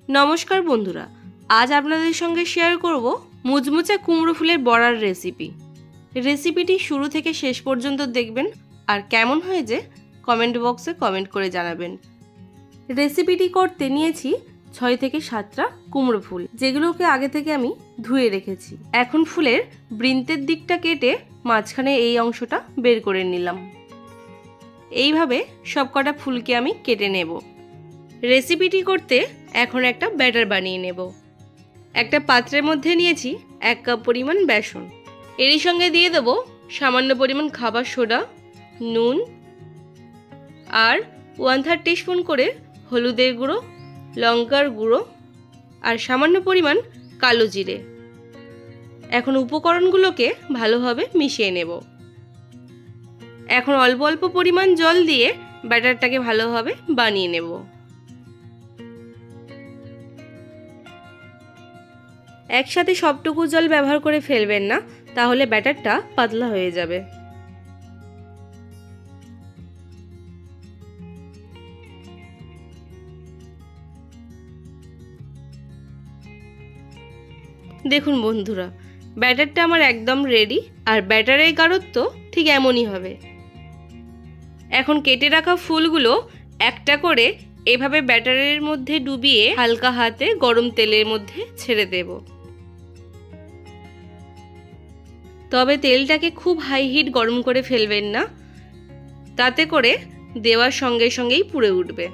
নমস্কার বন্ধুরা, আজ আপনাদের সঙ্গে শেয়ার করব মুচমুচে কুমড়ো ফুলের বড়ার রেসিপিটি শুরু থেকে শেষ পর্যন্ত দেখবেন আর কেমন হয়েছে কমেন্ট বক্সে কমেন্ট করে জানাবেন। রেসিপিটি করতে নিয়েছি 6 থেকে 7টা কুমড়ো ফুল, যেগুলোকে আগে থেকে আমি ধুয়ে রেখেছি। এখন ফুলের বৃন্তের দিকটা কেটে মাঝখানে এই অংশটা বের করে নিলাম। এইভাবে সবকটা ফুলকে আমি কেটে নেব। রেসিপিটি করতে এখন একটা ব্যাটার বানিয়ে নেব। একটা পাত্রের মধ্যে নিয়েছি 1 কাপ পরিমাণ বেসন। এরই সঙ্গে দিয়ে দেব সামান্য পরিমাণ খাবার সোডা, নুন আর 1/3 টিস্পুন করে হলুদের গুঁড়ো, লঙ্কার গুঁড়ো আর সামান্য পরিমাণ কালো জিরে। এখন উপকরণগুলোকে ভালোভাবে মিশিয়ে নেব। এখন অল্প অল্প পরিমাণ জল দিয়ে ব্যাটারটাকে ভালোভাবে বানিয়ে নেব। একসাথে সবটুকু জল ব্যবহার করে ফেলবেন না, তাহলে ব্যাটারটা পাতলা হয়ে যাবে। দেখুন বন্ধুরা, ব্যাটারটা আমার একদম রেডি। আর ব্যাটারের গাঢ়ত্ব ঠিক এমনই হবে। এখন কেটে রাখা ফুলগুলো একটা করে এভাবে ব্যাটারের মধ্যে ডুবিয়ে হালকা হাতে গরম তেলের মধ্যে ছেড়ে দেব। তবে তেলটাকে খুব হাই হিট গরম করে ফেলবেন না, তাতে করে দেওয়ার সঙ্গে সঙ্গেই পুড়ে উঠবে।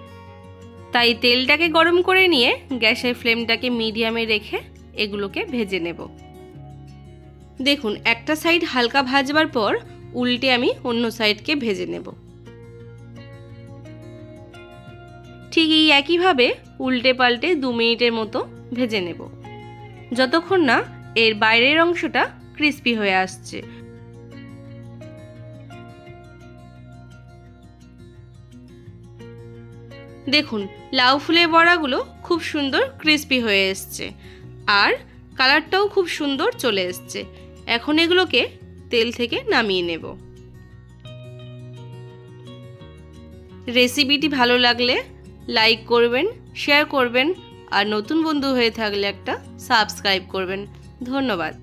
তাই তেলটাকে গরম করে নিয়ে গ্যাসের ফ্লেমটাকে মিডিয়ামে রেখে এগুলোকে ভেজে নেব। দেখুন, একটা সাইড হালকা ভাজবার পর উল্টে আমি অন্য সাইডকে ভেজে নেব। ঠিক এই একইভাবে উল্টে পাল্টে 2 মিনিটের মতো ভেজে নেব, যতক্ষণ না এর বাইরের অংশটা ক্রিস্পি হয়ে আসছে। দেখুন, লাউ ফুলের বড়াগুলো খুব সুন্দর ক্রিস্পি হয়ে এসছে আর কালারটাও খুব সুন্দর চলে এসছে। এখন এগুলোকে তেল থেকে নামিয়ে নেব। রেসিপিটি ভালো লাগলে লাইক করবেন, শেয়ার করবেন আর নতুন বন্ধু হয়ে থাকলে একটা সাবস্ক্রাইব করবেন। ধন্যবাদ।